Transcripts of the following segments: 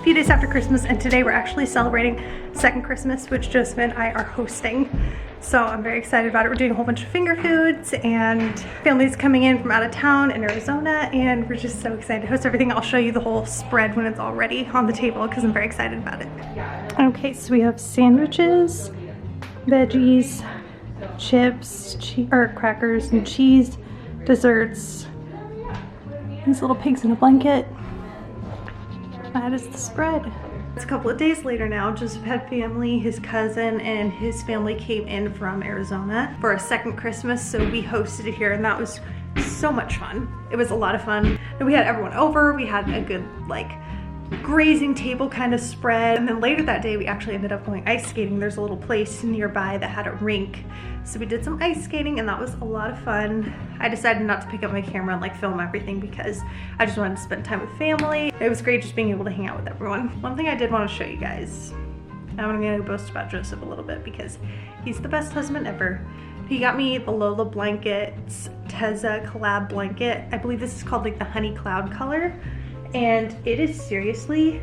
few days after Christmas, and today we're actually celebrating second Christmas, which Joseph and I are hosting. So I'm very excited about it. We're doing a whole bunch of finger foods, and family's coming in from out of town in Arizona, and we're just so excited to host everything. I'll show you the whole spread when it's all ready on the table because I'm very excited about it. Okay, so we have sandwiches, veggies, chips, crackers and cheese, desserts, these little pigs in a blanket. That is the spread. It's a couple of days later now. Joseph had family, his cousin and his family came in from Arizona for a second Christmas, so we hosted it here, and that was so much fun. It was a lot of fun. And we had everyone over, we had a good like grazing table kind of spread, and then later that day we actually ended up going ice skating. There's a little place nearby that had a rink, so we did some ice skating, and that was a lot of fun. I decided not to pick up my camera and like film everything because I just wanted to spend time with family. It was great just being able to hang out with everyone. One thing I did want to show you guys, I'm gonna boast about Joseph a little bit because he's the best husband ever. He got me the Lola Blankets Tezza collab blanket. I believe this is called like the honey cloud color, and it is seriously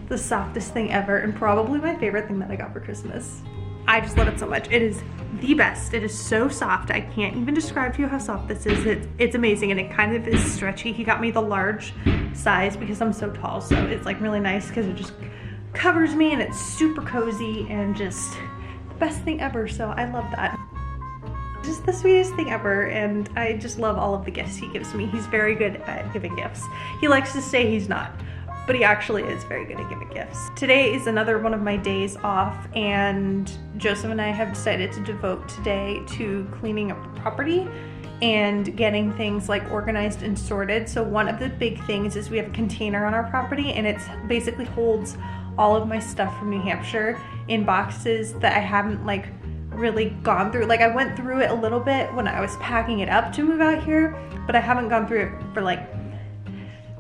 the softest thing ever and probably my favorite thing that I got for Christmas. I just love it so much. It is the best. It is so soft. I can't even describe to you how soft this is. It's amazing, and it kind of is stretchy. He got me the large size because I'm so tall, so it's like really nice because it just covers me and it's super cozy and just the best thing ever, so I love that. Just the sweetest thing ever, and I just love all of the gifts he gives me. He's very good at giving gifts. He likes to say he's not, but he actually is very good at giving gifts. Today is another one of my days off, and Joseph and I have decided to devote today to cleaning up the property and getting things like organized and sorted. So one of the big things is we have a container on our property, and it basically holds all of my stuff from New Hampshire in boxes that I haven't like really gone through. Like I went through it a little bit when I was packing it up to move out here, but I haven't gone through it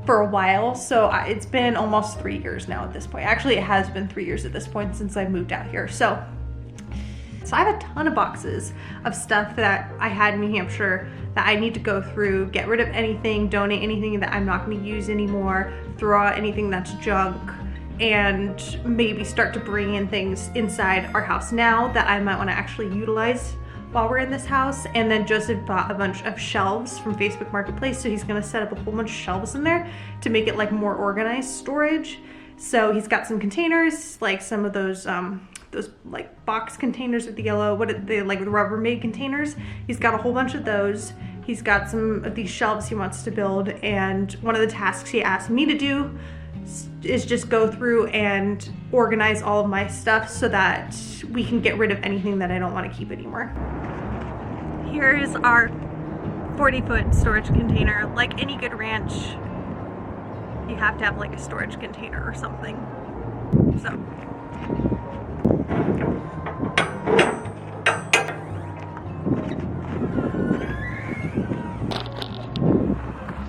for a while. So it's been almost 3 years now at this point. Actually, it has been 3 years at this point since I moved out here. So I have a ton of boxes of stuff that I had in New Hampshire that I need to go through, get rid of anything, donate anything that I'm not going to use anymore, throw out anything that's junk, and maybe start to bring in things inside our house now that I might want to actually utilize while we're in this house. And then Joseph bought a bunch of shelves from Facebook Marketplace, so he's going to set up a whole bunch of shelves in there to make it like more organized storage. So he's got some containers, like some of those like box containers with the yellow, like the Rubbermaid containers. He's got a whole bunch of those. He's got some of these shelves he wants to build, and one of the tasks he asked me to do is just go through and organize all of my stuff so that we can get rid of anything that I don't want to keep anymore. Here is our 40-foot storage container. Like any good ranch, you have to have like a storage container or something. So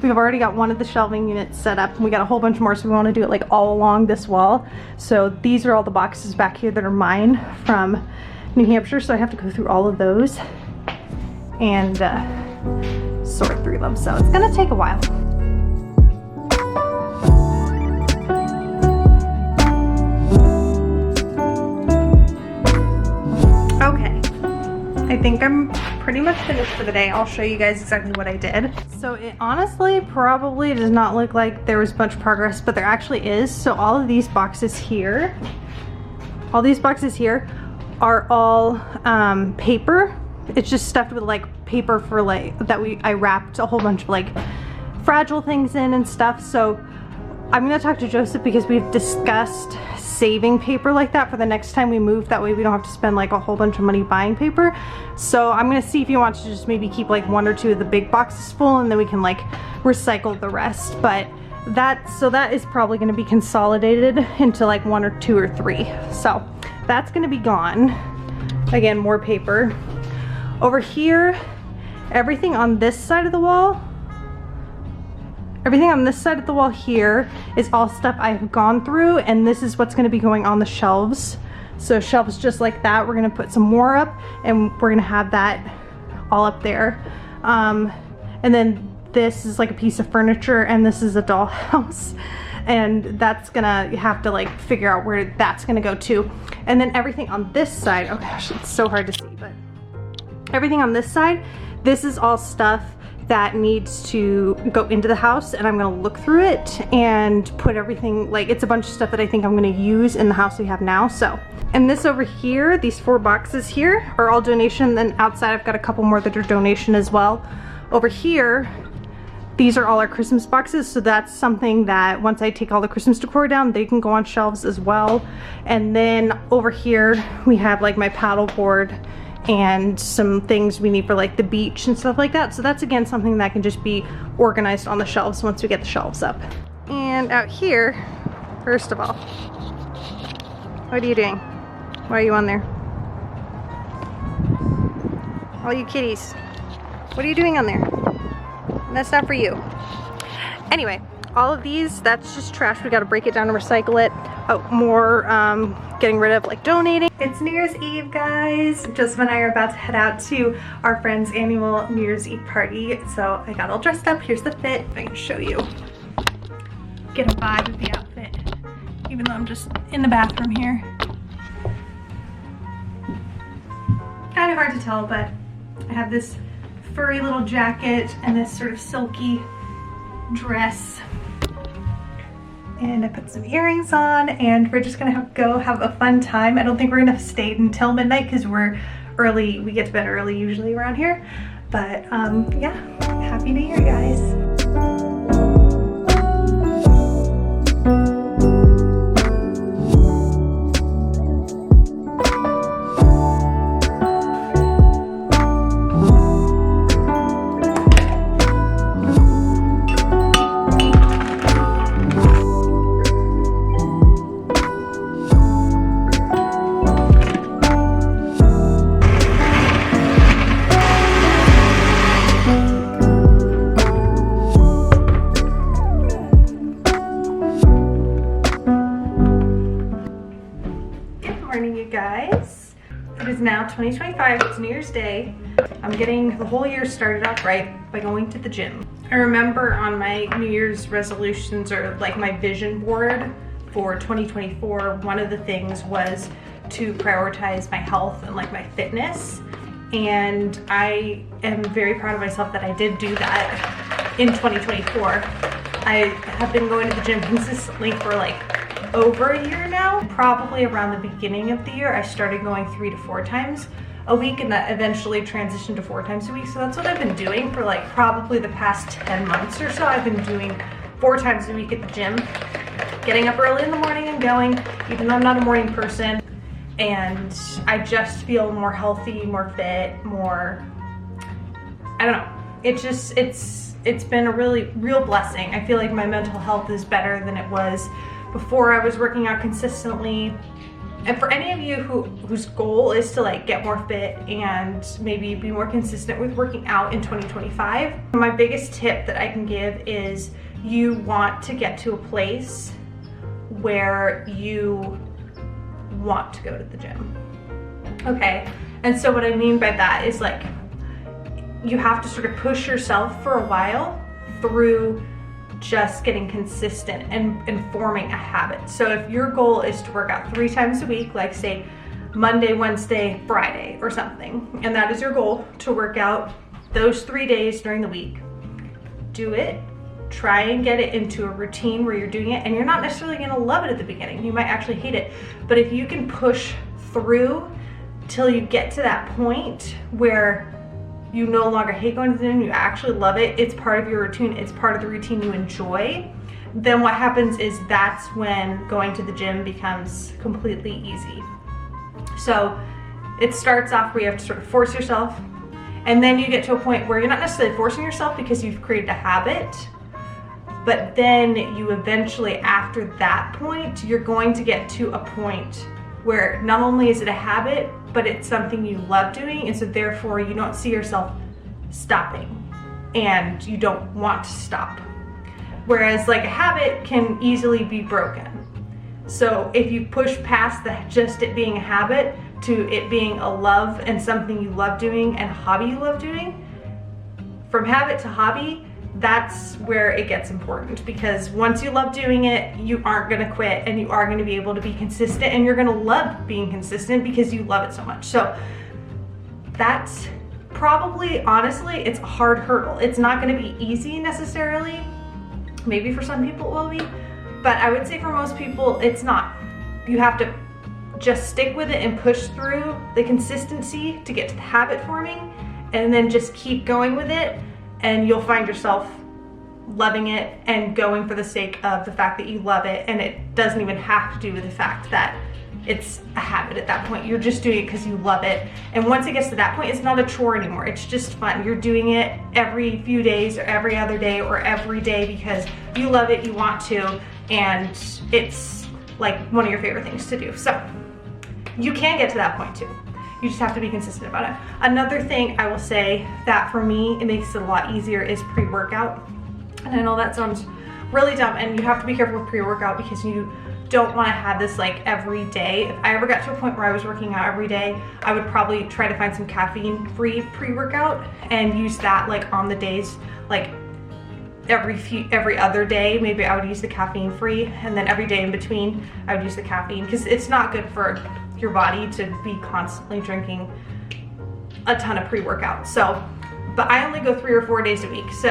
we've already got one of the shelving units set up, and we got a whole bunch more, so we want to do it like all along this wall. So these are all the boxes back here that are mine from New Hampshire, so I have to go through all of those and sort through them, so it's gonna take a while. Okay, I think I'm pretty much finished for the day. I'll show you guys exactly what I did. So it honestly probably does not look like there was much progress, but there actually is. So all of these boxes here, are all paper. It's just stuffed with like paper for like I wrapped a whole bunch of like fragile things in and stuff. So I'm gonna talk to Joseph because we've discussed saving paper like that for the next time we move. That way we don't have to spend like a whole bunch of money buying paper. So I'm gonna see if he wants to just maybe keep like 1 or 2 of the big boxes full, and then we can like recycle the rest. But that is probably gonna be consolidated into like 1 or 2 or 3. So that's gonna be gone. Again, more paper. Over here, everything on this side of the wall, everything on this side of the wall here is all stuff I've gone through, and this is what's going to be going on the shelves. So shelves just like that, we're going to put some more up, and we're going to have that all up there. And then this is like a piece of furniture, and this is a dollhouse and that's gonna, you have to like figure out where that's gonna go to. And then everything on this side, oh gosh, it's so hard to see, but everything on this side, this is all stuff that needs to go into the house, and I'm gonna look through it and put everything, like it's a bunch of stuff that I think I'm gonna use in the house we have now. So, and this over here, these 4 boxes here are all donation. Then outside I've got a couple more that are donation as well. Over here, these are all our Christmas boxes, so that's something that once I take all the Christmas decor down, they can go on shelves as well. And then over here we have like my paddle board and some things we need for like the beach and stuff like that. So that's again something that can just be organized on the shelves once we get the shelves up. And out here, first of all, what are you doing? Why are you on there? All you kitties, what are you doing on there? That's not for you. Anyway, all of these, that's just trash. We got to break it down and recycle it. Oh, more getting rid of, like donating. It's New Year's Eve, guys. Joseph and I are about to head out to our friend's annual New Year's Eve party. So I got all dressed up. Here's the fit. I can show you. Get a vibe of the outfit, even though I'm just in the bathroom here. Kind of hard to tell, but I have this furry little jacket and this sort of silky dress. And I put some earrings on, and we're just gonna go have a fun time. I don't think we're gonna stay until midnight because we're early. We get to bed early usually around here. But yeah, Happy New Year, guys. Guys, it is now 2025. It's New Year's Day. I'm getting the whole year started off right by going to the gym. I remember on my New Year's resolutions, or like my vision board for 2024, one of the things was to prioritize my health and like my fitness, and I am very proud of myself that I did do that in 2024. I have been going to the gym consistently for like over a year now. Probably around the beginning of the year, I started going 3 to 4 times a week, and that eventually transitioned to 4 times a week. So that's what I've been doing for like probably the past 10 months or so. I've been doing 4 times a week at the gym, getting up early in the morning and going, even though I'm not a morning person. And I just feel more healthy, more fit, more, I don't know. It's been a really real blessing. I feel like my mental health is better than it was before I was working out consistently. And for any of you whose goal is to like get more fit and maybe be more consistent with working out in 2025, my biggest tip that I can give is you want to get to a place where you want to go to the gym. Okay, and so what I mean by that is like you have to sort of push yourself for a while through just getting consistent and forming a habit. So if your goal is to work out 3 times a week, like say Monday, Wednesday, Friday or something, and that is your goal, to work out those 3 days during the week, do it. Try and get it into a routine where you're doing it, and you're not necessarily gonna love it at the beginning. You might actually hate it, but if you can push through till you get to that point where you no longer hate going to the gym, you actually love it, it's part of your routine, it's part of the routine you enjoy, then what happens is that's when going to the gym becomes completely easy. So it starts off where you have to sort of force yourself, and then you get to a point where you're not necessarily forcing yourself because you've created a habit, but then you eventually, after that point, you're going to get to a point where not only is it a habit, but it's something you love doing, and so therefore you don't see yourself stopping and you don't want to stop. Whereas like a habit can easily be broken. So if you push past just it being a habit to it being a love and something you love doing and a hobby you love doing, from habit to hobby, that's where it gets important, because once you love doing it, you aren't gonna quit, and you are gonna be able to be consistent, and you're gonna love being consistent because you love it so much. So that's probably, honestly, it's a hard hurdle. It's not gonna be easy necessarily. Maybe for some people it will be, but I would say for most people, it's not. You have to just stick with it and push through the consistency to get to the habit forming, and then just keep going with it, and you'll find yourself loving it and going for the sake of the fact that you love it. And it doesn't even have to do with the fact that it's a habit at that point. You're just doing it because you love it. And once it gets to that point, it's not a chore anymore. It's just fun. You're doing it every few days or every other day or every day because you love it, you want to, and it's like one of your favorite things to do. So you can get to that point too. You just have to be consistent about it. Another thing I will say that for me, it makes it a lot easier is pre-workout. And I know that sounds really dumb, and you have to be careful with pre-workout because you don't want to have this like every day. If I ever got to a point where I was working out every day, I would probably try to find some caffeine-free pre-workout and use that like on the days, like every other day. Maybe I would use the caffeine-free, and then every day in between I would use the caffeine, because it's not good for your body to be constantly drinking a ton of pre-workout. So, but I only go 3 or 4 days a week. So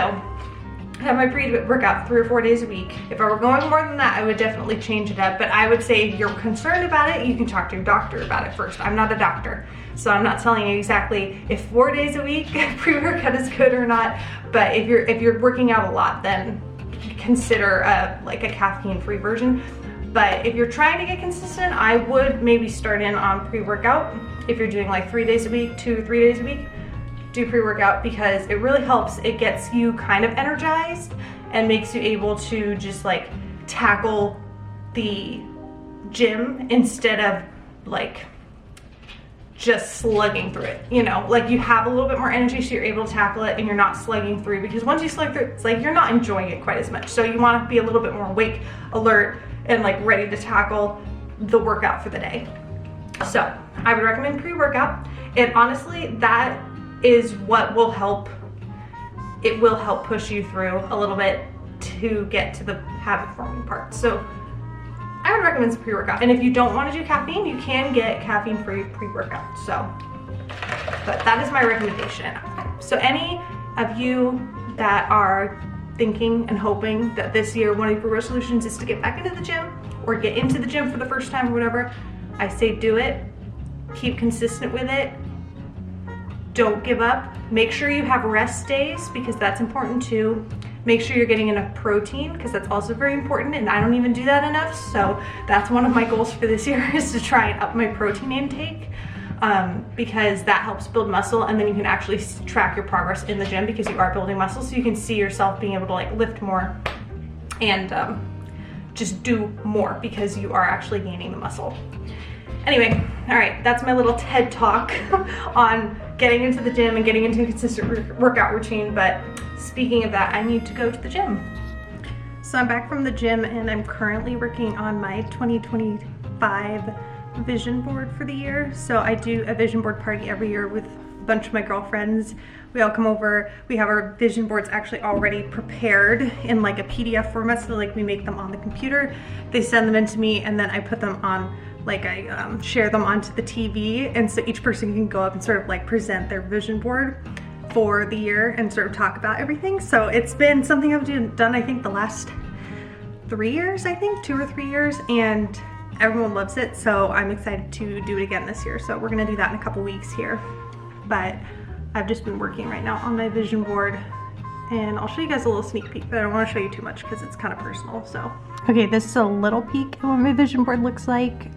I have my pre-workout 3 or 4 days a week. If I were going more than that, I would definitely change it up. But I would say if you're concerned about it, you can talk to your doctor about it first. I'm not a doctor, so I'm not telling you exactly if 4 days a week pre-workout is good or not. But if you're working out a lot, then consider like a caffeine-free version. But if you're trying to get consistent, I would maybe start in on pre-workout. If you're doing like 3 days a week, 2 or 3 days a week, do pre-workout, because it really helps. It gets you kind of energized and makes you able to just like tackle the gym instead of like just slugging through it, you know, like you have a little bit more energy, so you're able to tackle it and you're not slugging through, because once you slug through, it's like you're not enjoying it quite as much. So you want to be a little bit more awake, alert, and like ready to tackle the workout for the day. So I would recommend pre-workout, and honestly, that is what will help. It will help push you through a little bit to get to the habit forming part. So I would recommend some pre-workout. And if you don't want to do caffeine, you can get caffeine-free pre-workout. So, but that is my recommendation. So any of you that are thinking and hoping that this year one of your resolutions is to get back into the gym or get into the gym for the first time or whatever, I say do it. Keep consistent with it. Don't give up. Make sure you have rest days, because that's important too. Make sure you're getting enough protein, because that's also very important, and I don't even do that enough. So that's one of my goals for this year, is to try and up my protein intake, because that helps build muscle, and then you can actually track your progress in the gym because you are building muscle, so you can see yourself being able to like lift more and just do more because you are actually gaining the muscle. Anyway, all right, that's my little TED talk on getting into the gym and getting into a consistent workout routine. But speaking of that, I need to go to the gym. So I'm back from the gym, and I'm currently working on my 2025 vision board for the year. So I do a vision board party every year with a bunch of my girlfriends. We all come over. We have our vision boards actually already prepared in like a PDF format, so like we make them on the computer. They send them in to me, and then I put them on, like I share them onto the TV, and so each person can go up and sort of like present their vision board for the year and sort of talk about everything. So it's been something I've done I think the last 3 years, I think 2 or 3 years, and everyone loves it. So I'm excited to do it again this year. So we're gonna do that in a couple weeks here. But I've just been working right now on my vision board, and I'll show you guys a little sneak peek, but I don't want to show you too much because it's kind of personal. So okay, this is a little peek at what my vision board looks like.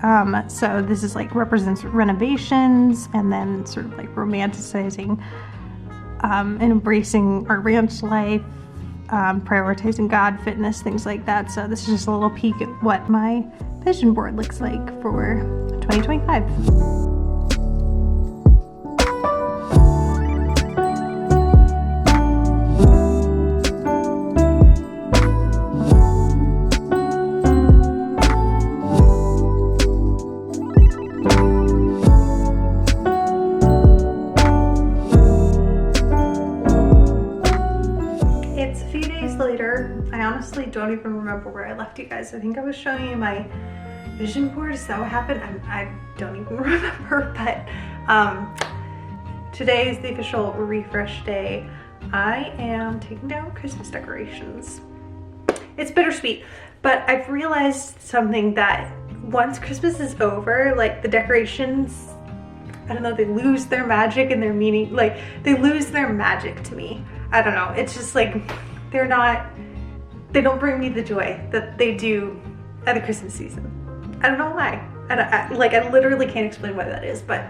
So this is like represents renovations, and then sort of like romanticizing and embracing our ranch life, prioritizing God, fitness, things like that. So this is just a little peek at what my vision board looks like for 2025. It's a few honestly don't even remember where I left you guys. I think I was showing you my vision board. Is that what happened? I don't even remember, but today is the official refresh day. I am taking down Christmas decorations. It's bittersweet, but I've realized something, that once Christmas is over, like the decorations, I don't know, they lose their magic and their meaning. Like they lose their magic to me. I don't know. It's just like, they don't bring me the joy that they do at the Christmas season. I don't know why. I literally can't explain why that is, but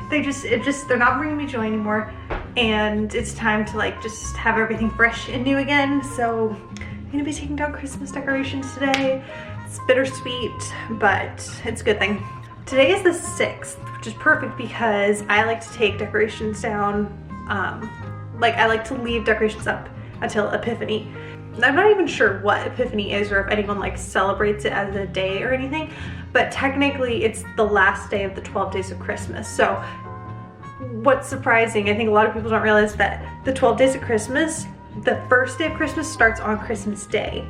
they're not bringing me joy anymore. And it's time to like just have everything fresh and new again. So I'm gonna be taking down Christmas decorations today. It's bittersweet, but it's a good thing. Today is the 6th, which is perfect because I like to take decorations down. I like to leave decorations up until Epiphany. I'm not even sure what Epiphany is or if anyone like celebrates it as a day or anything, but technically it's the last day of the 12 days of Christmas. So what's surprising, I think a lot of people don't realize that the 12 days of Christmas, the first day of Christmas starts on Christmas Day.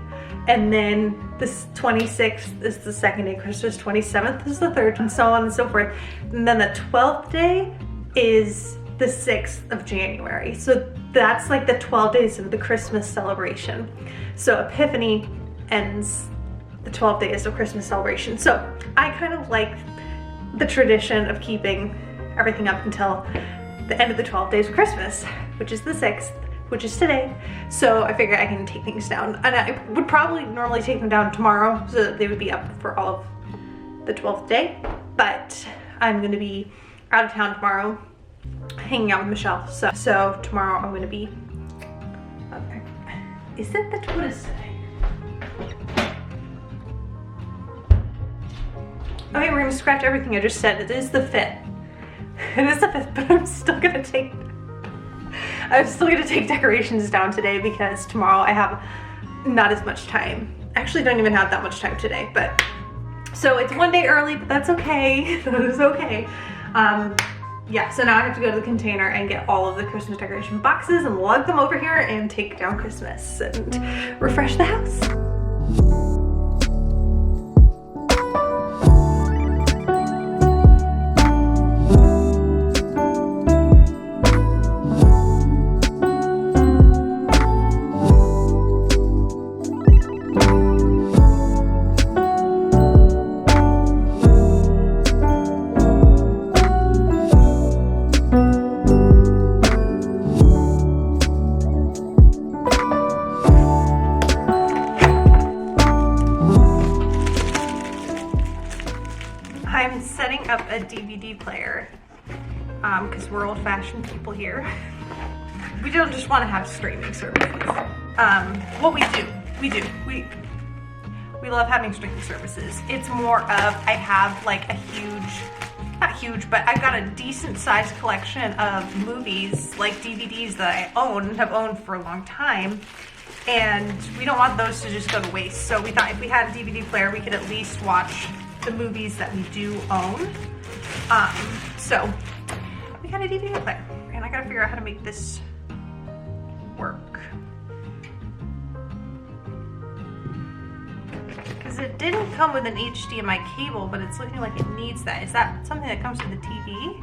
And then the 26th is the second day of Christmas, 27th is the third, and so on and so forth. And then the 12th day is the 6th of January. So that's like the 12 days of the Christmas celebration. So Epiphany ends the 12 days of Christmas celebration. So I kind of like the tradition of keeping everything up until the end of the 12 days of Christmas, which is the 6th, which is today. So I figure I can take things down. And I would probably normally take them down tomorrow so that they would be up for all of the 12th day. But I'm gonna be out of town tomorrow, hanging out with Michelle. So tomorrow I'm gonna be, okay. Is it the, what is today? Okay, we're gonna scratch everything I just said. It is the 5th. It is the 5th, but I'm still gonna take decorations down today because tomorrow I have not as much time. Actually, don't even have that much time today, but so it's one day early, but that's okay. That is okay. Yeah, so now I have to go to the container and get all of the Christmas decoration boxes and lug them over here and take down Christmas and refresh the house. I'm setting up a DVD player because we're old-fashioned people here. We don't just want to have streaming services. What we do. We love having streaming services. It's more of, I have like a huge, not huge, but I've got a decent sized collection of movies, like DVDs that I have owned for a long time. And we don't want those to just go to waste. So we thought if we had a DVD player, we could at least watch the movies that we do own. So we got a DVD player, and I gotta figure out how to make this work. Because it didn't come with an HDMI cable, but it's looking like it needs that. Is that something that comes with the TV?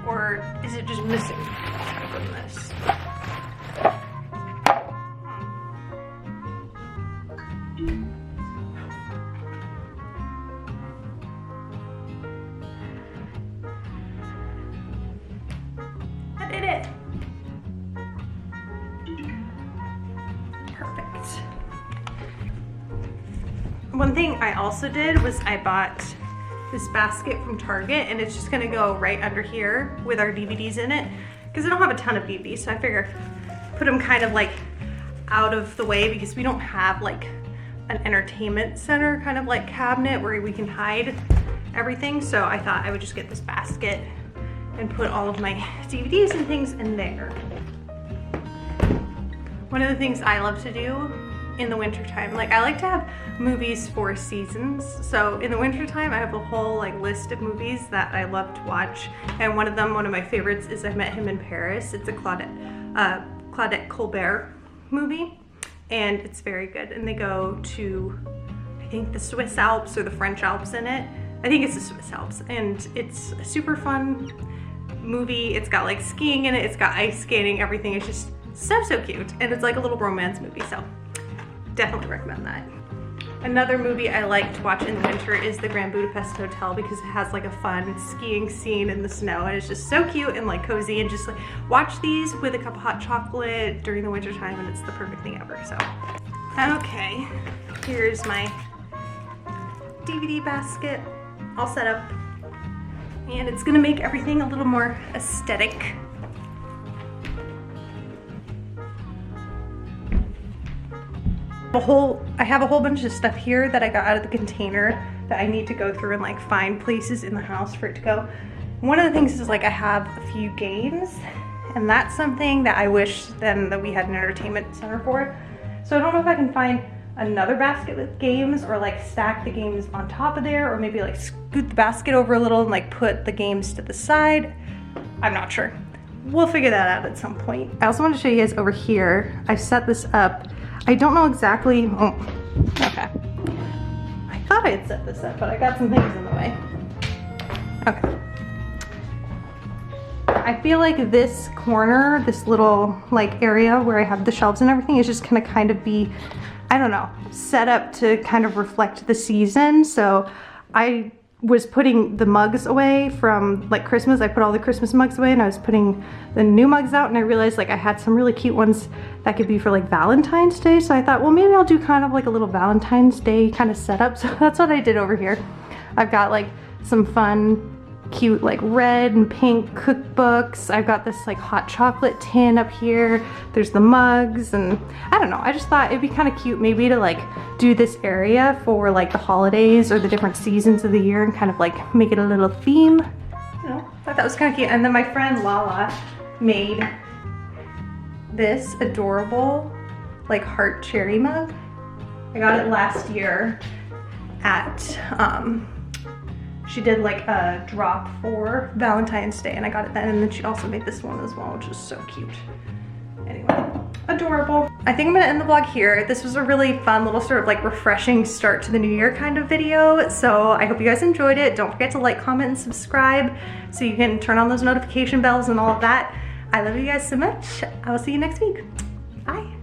Or is it just missing from this? I did it. Perfect. One thing I also did was I bought this basket from Target, and it's just gonna go right under here with our DVDs in it because I don't have a ton of DVDs, so I figure put them kind of like out of the way because we don't have like an entertainment center kind of like cabinet where we can hide everything. So I thought I would just get this basket and put all of my DVDs and things in there. One of the things I love to do in the winter time, like I like to have movies for seasons. So in the winter time, I have a whole like list of movies that I love to watch. And one of my favorites is I Met Him in Paris. It's a Claudette Claudette Colbert movie, and it's very good. And they go to, I think, the Swiss Alps or the French Alps in it. I think it's the Swiss Alps, and it's a super fun movie. It's got like skiing in it, it's got ice skating, everything is just so cute, and it's like a little romance movie, so definitely recommend that. Another movie I like to watch in the winter is The Grand Budapest Hotel, because it has like a fun skiing scene in the snow, and it's just so cute and like cozy, and just like watch these with a cup of hot chocolate during the winter time, and it's the perfect thing ever. So okay, here's my DVD basket all set up, and it's gonna make everything a little more aesthetic. I have a whole bunch of stuff here that I got out of the container that I need to go through and like find places in the house for it to go. One of the things is like I have a few games, and that's something that I wish then that we had an entertainment center for. So I don't know if I can find another basket with games, or like stack the games on top of there, or maybe like scoot the basket over a little and like put the games to the side. I'm not sure. We'll figure that out at some point. I also want to show you guys over here. I've set this up. I don't know exactly, oh, okay. I thought I had set this up, but I got some things in the way. Okay. I feel like this corner, this little like area where I have the shelves and everything is just gonna kind of be, I don't know, set up to kind of reflect the season. So I was putting the mugs away from like Christmas. I put all the Christmas mugs away, and I was putting the new mugs out, and I realized like I had some really cute ones that could be for like Valentine's Day. So I thought, well, maybe I'll do kind of like a little Valentine's Day kind of setup. So that's what I did over here. I've got like some fun, cute like red and pink cookbooks. I've got this like hot chocolate tin up here. There's the mugs, and I don't know, I just thought it'd be kind of cute maybe to like do this area for like the holidays or the different seasons of the year, and kind of like make it a little theme. You know, I thought that was kind of cute. And then my friend Lala made this adorable like heart cherry mug. I got it last year at she did like a drop for Valentine's Day, and I got it then, and then she also made this one as well, which is so cute. Anyway, adorable. I think I'm gonna end the vlog here. This was a really fun little sort of like refreshing start to the new year kind of video. So I hope you guys enjoyed it. Don't forget to like, comment, and subscribe so you can turn on those notification bells and all of that. I love you guys so much. I will see you next week. Bye.